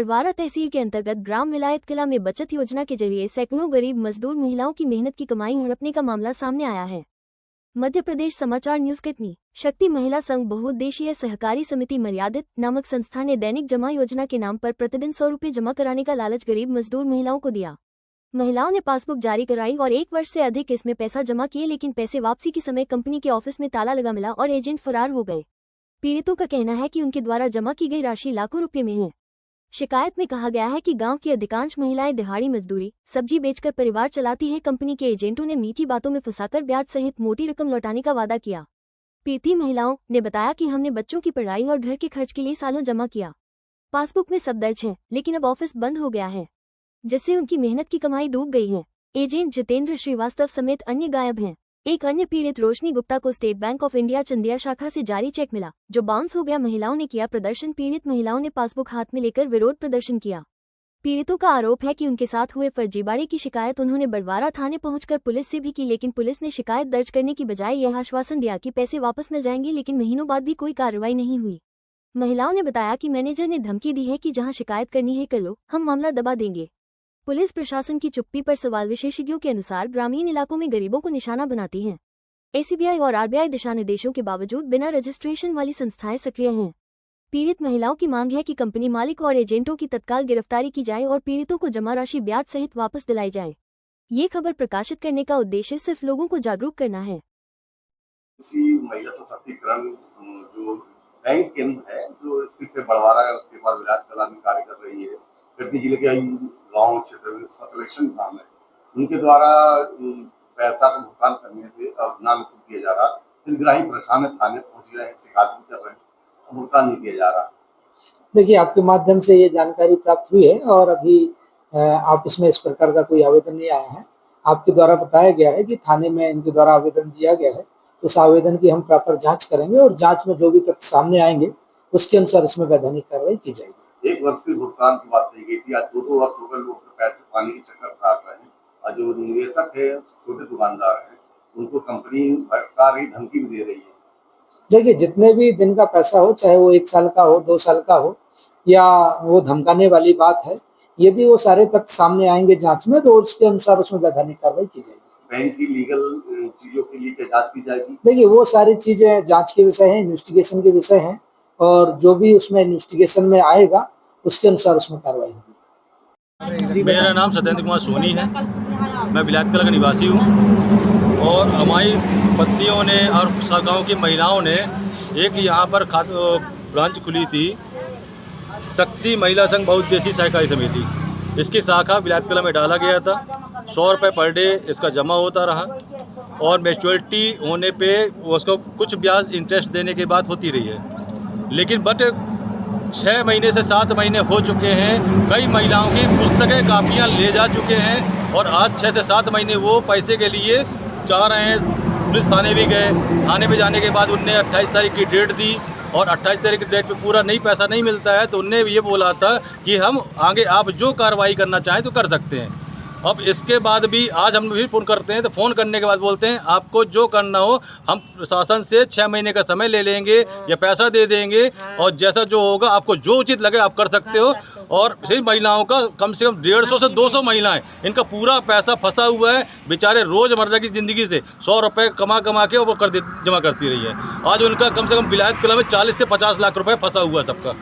बरवारा तहसील के अंतर्गत ग्राम विलायत किला में बचत योजना के जरिए सैकड़ों गरीब मजदूर महिलाओं की मेहनत की कमाई हड़पने का मामला सामने आया है। मध्य प्रदेश समाचार न्यूज कितनी शक्ति महिला संघ बहुउद्देशीय सहकारी समिति मर्यादित नामक संस्था ने दैनिक जमा योजना के नाम पर प्रतिदिन 100 रुपये जमा कराने का लालच गरीब मजदूर महिलाओं को दिया। महिलाओं ने पासबुक जारी कराई और 1 वर्ष से अधिक इसमें पैसा जमा किए, लेकिन पैसे वापसी के समय कंपनी के ऑफिस में ताला लगा मिला और एजेंट फरार हो गए। पीड़ितों का कहना है कि उनके द्वारा जमा की गई राशि लाखों रुपये में है। शिकायत में कहा गया है कि गांव की अधिकांश महिलाएं दिहाड़ी मजदूरी सब्जी बेचकर परिवार चलाती हैं। कंपनी के एजेंटों ने मीठी बातों में फंसाकर ब्याज सहित मोटी रकम लौटाने का वादा किया। पीड़ित महिलाओं ने बताया कि हमने बच्चों की पढ़ाई और घर के खर्च के लिए सालों जमा किया। पासबुक में सब दर्ज है, लेकिन अब ऑफिस बंद हो गया है, जिससे उनकी मेहनत की कमाई डूब गई है। एजेंट जितेंद्र श्रीवास्तव समेत अन्य गायब हैं। एक अन्य पीड़ित रोशनी गुप्ता को State Bank of India Chandia शाखा से जारी चेक मिला, जो बाउंस हो गया। महिलाओं ने किया प्रदर्शन। पीड़ित महिलाओं ने पासबुक हाथ में लेकर विरोध प्रदर्शन किया। पीड़ितों का आरोप है कि उनके साथ हुए फर्जीवाड़े की शिकायत उन्होंने बरवारा थाने पहुंचकर पुलिस से भी की, लेकिन पुलिस ने शिकायत दर्ज करने की बजाय यह आश्वासन दिया कि पैसे वापस मिल जाएंगे, लेकिन महीनों बाद भी कोई कार्रवाई नहीं हुई। महिलाओं ने बताया कि मैनेजर ने धमकी दी है कि जहां शिकायत करनी है कर लो, हम मामला दबा देंगे। पुलिस प्रशासन की चुप्पी पर सवाल। विशेषज्ञों के अनुसार ग्रामीण इलाकों में गरीबों को निशाना बनाती हैं। एसीबीआई और आरबीआई दिशा निर्देशों के बावजूद बिना रजिस्ट्रेशन वाली संस्थाएं सक्रिय हैं। पीड़ित महिलाओं की मांग है कि कंपनी मालिक और एजेंटों की तत्काल गिरफ्तारी की जाए और पीड़ितों को जमा राशि ब्याज सहित वापस दिलाई जाए। ये खबर प्रकाशित करने का उद्देश्य सिर्फ लोगों को जागरूक करना है। महिला सशक्तिकरण जो बैंक केंद्र है, जो स्थित बरवारा के पास विलायत कला में कार्य कर रही है, कटनी जिले के गाँव क्षेत्र में कलेक्शन काम है, उनके द्वारा पैसा का भुगतान करने से अब नाम किया जा रहा। हितग्राही परेशान है, थाने पहुंच गए हैं, शिकायत भी कर रहे हैं, भुगतान नहीं किया जा रहा। देखिए, आपके माध्यम से ये जानकारी प्राप्त हुई है और अभी ऑफिस में इस प्रकार का कोई आवेदन नहीं आया है। आपके द्वारा बताया गया है कि थाने में इनके द्वारा आवेदन दिया गया है, तो उस आवेदन की हम प्रॉपर जांच करेंगे और जांच में जो भी तथ्य सामने आएंगे उसके अनुसार इसमें वैधानिक कार्रवाई की जाएगी। 1 वर्ष के भुगतान की बात कही गई थी, आज 2-2 वर्ष हो गए, लोग पैसे पानी के चक्कर काट रहे हैं। और जो निवेशक है, छोटे दुकानदार हैं, उनको कंपनी सरकार ही धमकी भी दे रही है। देखिए, जितने भी दिन का पैसा हो, चाहे वो 1 साल का हो, 2 साल का हो, या वो धमकाने वाली बात है, यदि वो सारे तथ्य सामने आएंगे जांच में, तो उसके अनुसार उसमें वैधानिक कार्रवाई की जाएगी। बैंक की लीगल चीजों के लिए जांच की जाएगी। देखिए, वो सारी चीजें जांच के विषय है, इन्वेस्टिगेशन के विषय है, और जो भी उसमें इन्वेस्टिगेशन में आएगा उसके अनुसार उसमें कार्रवाई होगी। मेरा नाम सत्येंद्र कुमार सोनी है। मैं विलायत कला का निवासी हूँ और हमारी पत्नियों ने और गाँव की महिलाओं ने एक यहाँ पर ब्रांच खुली थी, शक्ति महिला संघ बहुउद्देशीय सहकारी समिति। इसकी शाखा विलायत कला में डाला गया था। 100 रुपये पर डे इसका जमा होता रहा और मैच्योरिटी होने पे उसको कुछ ब्याज इंटरेस्ट देने के बाद होती रही है। लेकिन 6 महीने से 7 महीने हो चुके हैं। कई महिलाओं की पुस्तकें कापियाँ ले जा चुके हैं और आज 6 से 7 महीने वो पैसे के लिए जा रहे हैं। पुलिस थाने भी गए, थाने पे जाने के बाद उनने 28 तारीख की डेट दी और 28 तारीख की डेट पे पूरा पैसा नहीं मिलता है, तो उनने ये बोला था कि हम आगे आप जो कार्रवाई करना चाहें तो कर सकते हैं। अब इसके बाद भी आज हम भी फ़ोन करते हैं, तो फ़ोन करने के बाद बोलते हैं आपको जो करना हो हम प्रशासन से 6 महीने का समय ले लेंगे या पैसा दे देंगे, और जैसा जो होगा आपको जो उचित लगे आप कर सकते हो। और इसी महिलाओं का कम से कम 150 से 200 महिलाएं, इनका पूरा पैसा फंसा हुआ है। बेचारे रोज़मर्रा की ज़िंदगी से 100 रुपये कमा के वो जमा करती रही है। आज उनका कम से कम विलायत कला में 40 से 50 लाख रुपये फंसा हुआ है सबका।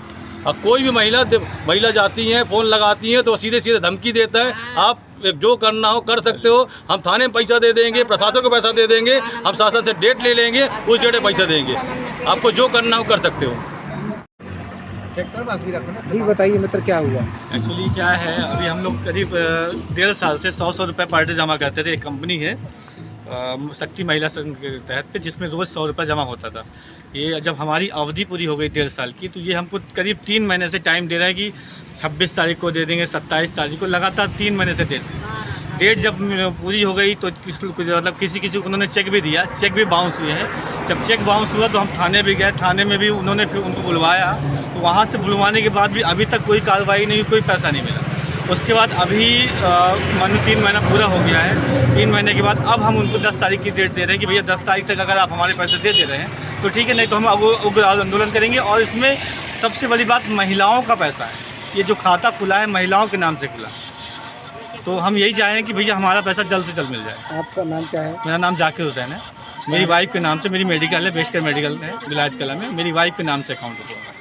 अब कोई भी महिला जाती हैं, फ़ोन लगाती हैं तो सीधे धमकी देता है आप जो करना हो कर सकते हो, हम थाने में पैसा दे देंगे, प्रशासन को पैसा दे देंगे, हम शासन से डेट ले लेंगे, उस डेट में पैसा देंगे, आपको जो करना हो कर सकते हो। जी बताइए मित्र, क्या हुआ? एक्चुअली क्या है, अभी हम लोग करीब 1.5 साल से 100 रुपये पर डे जमा करते थे। एक कंपनी है शक्ति महिला संघ के तहत पे, जिसमें रोज़ 100 रुपये जमा होता था। ये जब हमारी अवधि पूरी हो गई 1.5 साल की, तो ये हमको करीब 3 महीने से टाइम दे रहा है कि 26 तारीख को दे देंगे, 27 तारीख को, लगातार 3 महीने से डेट जब पूरी हो गई तो किसी को उन्होंने चेक भी दिया, चेक भी बाउंस हुए हैं। जब चेक बाउंस हुआ तो हम थाने भी गए, थाने में भी उन्होंने फिर उनको बुलवाया, तो वहाँ से बुलवाने के बाद भी अभी तक कोई कार्रवाई नहीं, कोई पैसा नहीं मिला। उसके बाद अभी मान 3 महीना पूरा हो गया है। 3 महीने के बाद अब हम उनको 10 तारीख की डेट दे रहे हैं कि भैया 10 तारीख तक अगर आप हमारे पैसे दे रहे हैं तो ठीक है, नहीं तो हम उग्र आंदोलन करेंगे। और इसमें सबसे बड़ी बात महिलाओं का पैसा है। ये जो खाता खुला है महिलाओं के नाम से खुला, तो हम यही चाहें कि भैया हमारा पैसा जल्द से जल्द मिल जाए। आपका नाम क्या है? मेरा नाम जाकिर हुसैन है। मेरी वाइफ के नाम से, मेरी मेडिकल है, बेशकर मेडिकल है विलायत कला में, मेरी वाइफ के नाम से अकाउंट है।